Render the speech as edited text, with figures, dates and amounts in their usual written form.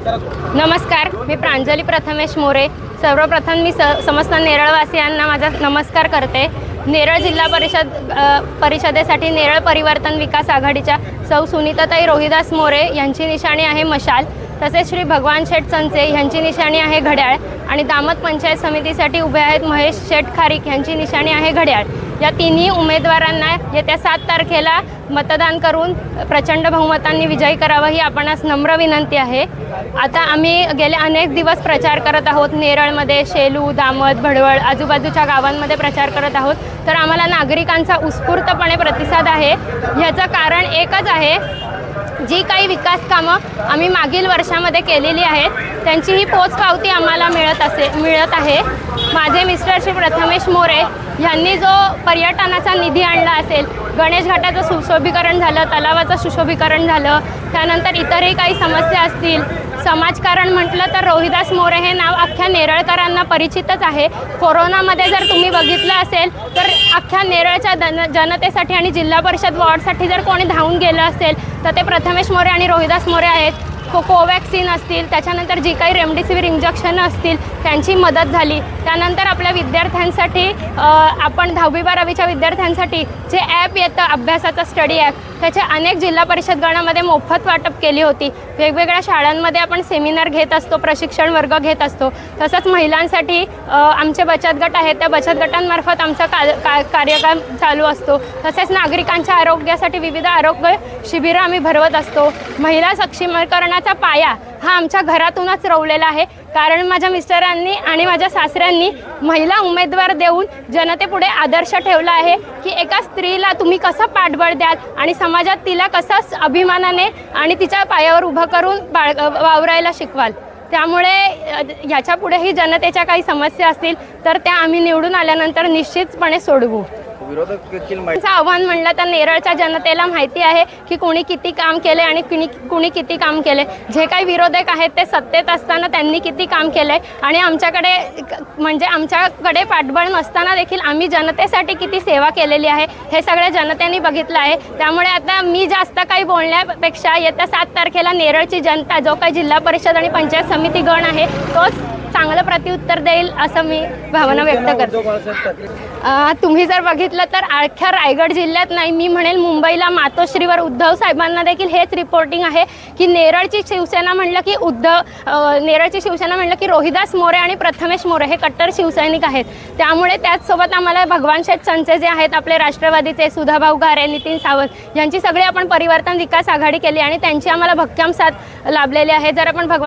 नमस्कार, मी प्रांजली प्रथमेश मोरे। सर्वप्रथम मी समस्त नेरळवासियांना माझा नमस्कार करते। नेरळ जिल्हा परिषदेसाठी नेरळ परिवर्तन विकास आघाडीच्या सौ सुनीताताई रोहिदास मोरे यांची निशाणी आहे मशाल, तसेच श्री भगवान शेठ चंचे यांची निशाणी आहे घड्याळ आणि दामत पंचायत समितीसाठी उभे आहेत महेश शेठ खारीक यांची निशाणी आहे घड्याळ। या तिन्ही उमेदवारांना येत्या 7 तारखेला मतदान करून प्रचंड बहुमतांनी विजयी करावं ही आपणास नम्र विनंती आहे। आता आम्ही गेले अनेक दिवस प्रचार करत आहोत। नेरळमध्ये शेलू, दामत, भडवळ आजूबाजूच्या गावांमध्ये प्रचार करत आहोत, तर आम्हाला नागरिकांचा उत्स्फूर्तपणे प्रतिसाद आहे। ह्याचं कारण एकच आहे, जी काही विकास कामं आम्ही मागील वर्षामध्ये केलेली आहेत त्यांची ही पोचपावती आम्हाला मिळत आहे। माझे मिस्टर श्री प्रथमेश मोरे यांनी जो पर्यटनाचा निधी आणला असेल, गणेश घाटाचं सुशोभीकरण झालं, तलावाचं सुशोभीकरण झालं, त्यानंतर इतरही काही समस्या असतील, समाजकारण म्हटलं तर रोहिदास मोरे हे नाव अख्ख्या नेरळकरांना परिचितच आहे। कोरोनामध्ये जर तुम्ही बघितलं असेल तर अख्ख्या नेरळच्या जनतेसाठी आणि जिल्हा परिषद वॉर्डसाठी जर कोणी धावून गेलं असेल तर ते प्रथमेश मोरे आणि रोहिदास मोरे आहेत। कोवॅक्सिन असतील, त्याच्यानंतर जी काही रेमडेसिवीर इंजेक्शनं असतील त्यांची मदत झाली। त्यानंतर आपल्या विद्यार्थ्यांसाठी आपण 10वी 12वीच्या विद्यार्थ्यांसाठी जे ॲप येतं अभ्यासाचं स्टडी ॲप, त्याचे अनेक जिल्हा परिषद गणामध्ये मोफत वाटप केली होती। वेगवेगळ्या शाळांमध्ये आपण सेमिनार घेत असतो, प्रशिक्षण वर्ग घेत असतो। तसंच महिलांसाठी आमचे बचत गट आहेत, त्या बचत गटांमार्फत आमचा कार्यक्रम चालू असतो। तसेच नागरिकांच्या आरोग्यासाठी विविध आरोग्य शिबिरं आम्ही भरवत असतो। महिला सक्षमीकरणाचा पाया हा आमच्या घरातूनच रोवलेला आहे, कारण माझ्या मिस्टरांनी आणि माझ्या सासऱ्यांनी महिला उमेदवार देऊन जनतेपुढे आदर्श ठेवला आहे की एका स्त्रीला तुम्ही कसं पाठबळ द्याल आणि समाजात तिला कसं अभिमानाने आणि तिच्या पायावर उभं करून वावरायला शिकवाल। त्यामुळे ह्याच्यापुढेही जनतेच्या काही समस्या असतील तर त्या आम्ही निवडून आल्यानंतर निश्चितपणे सोडवू। आव्हान म्हणलं तर नेरळच्या जनतेला माहिती आहे की कोणी किती काम केले आणि कुणी किती काम केले। जे काही विरोधक आहेत ते सत्तेत असताना त्यांनी किती काम केले आणि आमच्याकडे पाठबळ नसताना देखील आम्ही जनतेसाठी किती सेवा केलेली आहे हे सगळ्या जनतेने बघितलं आहे। त्यामुळे आता मी जास्त काही बोलण्यापेक्षा येत्या 7 तारखेला नेरळची जनता, जो काही जिल्हा परिषद आणि पंचायत समिती गण आहे तोच चांगलं प्रत्युत्तर देईल असं मी भावना व्यक्त करते। तुम्ही जर बघितलं तर अख्ख्या रायगड जिल्ह्यात नाही, मी म्हणेल मुंबईला मातोश्रीवर उद्धव साहेबांना देखील हेच रिपोर्टिंग आहे की नेरळची शिवसेना म्हणलं की रोहिदास मोरे आणि प्रथमेश मोरे हे कट्टर शिवसैनिक आहेत। त्यामुळे त्याचसोबत आम्हाला भगवान शेठ चंचे जे आहेत आपले राष्ट्रवादीचे, सुधाभाऊ घारे, नितीन सावंत यांची सगळी आपण परिवर्तन विकास आघाडी केली आणि त्यांची आम्हाला भक्कम साथ लाभलेली आहे। जर आपण